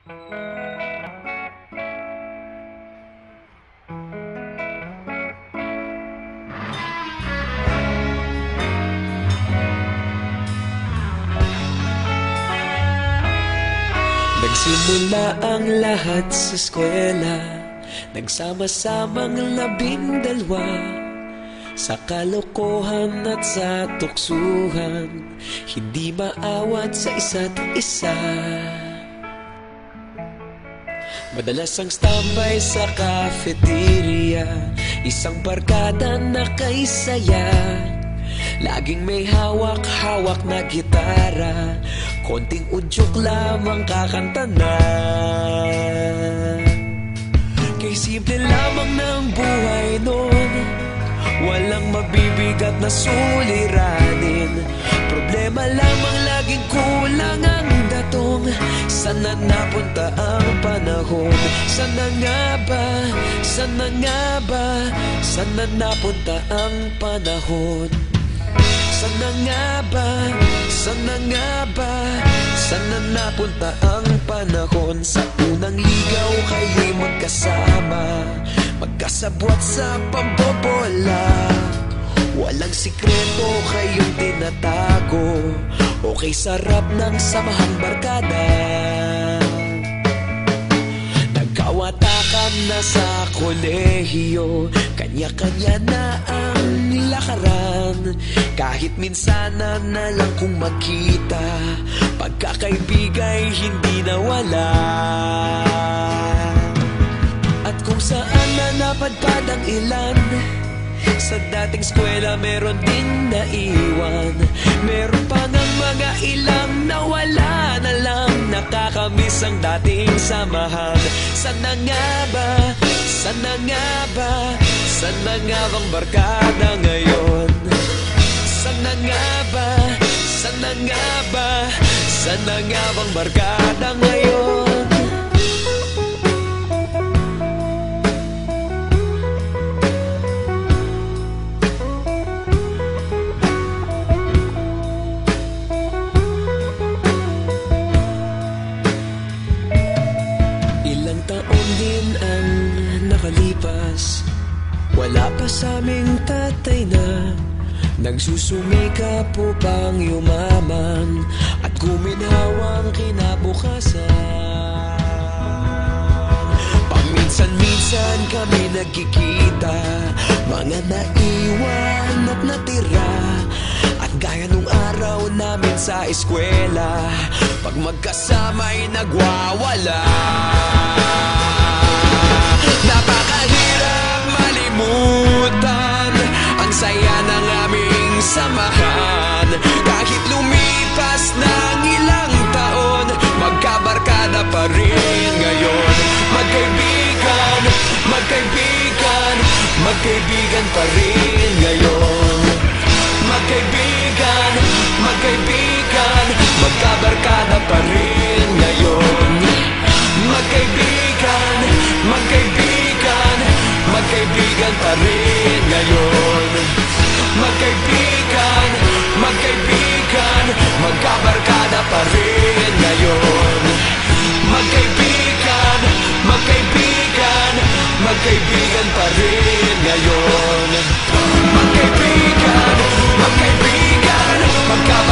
Nagsimula ang lahat sa eskwela, nagsama-samang 12 sa kalokohan at sa tuksuhan, hindi maawat sa isa't isa. Madalas ang standby sa cafeteria, isang barkada na kay saya. Laging may hawak-hawak na gitara, konting udyok lamang kakanta na. Kay simple lamang ng buhay nun, walang mabibigat na suliranin. Problema lamang laging kulang ang datong. Sana napunta ang panahon? Sana nga ba? Sana nga ba? Sana napunta ang panahon? Sana nga ba? Sana nga ba? Sana napunta ang panahon? Sa unang ligaw kayo'y magkasama, magkasabwat sa pambobola. Walang sikreto kayong tinatago, okay sarap ng samahang barkada. Nagkawatakan na sa kolehiyo, kanya-kanya na ang lakaran. Kahit minsanan na lang kung magkita, pagkakaibigay hindi nawala. At kung saan na napadpad ang ilan, sa dating eskwela meron din naiwan. Meron pa ng mga ilang nawala na lang, nakakamiss ang dating samahan. Sana nga ba? Sana nga ba? Sana nga bang barkada ngayon? Sana nga ba? Sana nga ba? Sana nga bang barkada ngayon? Ilang taon din ang nakalipas, wala pa sa aming tatay na nagsusumikap upang yumaman at guminhawang kinabukasan. Paminsan-minsan kami nagkikita, mga naiwan at natira. At gaya nung araw namin sa eskwela, pag magkasama'y nagwawala. Napakahirap malimutan ang saya ng aming samahan. Kahit lumipas ng ilang taon, magkabarkada pa rin ngayon. Magkaibigan, magkaibigan, magkaibigan pa rin ngayon. Magkaibigan, magkaibigan, magkabarkada pa rin ngayon. Magkaibigan, magkaibigan, magkaibigan pa rin ngayon. Magkaibigan, magkaibigan, magkabarkada pa rin ngayon. Magkaibigan, magkaibigan, magkaibigan pa rin ngayon. Magkaibigan, magkaibigan, magkabarkada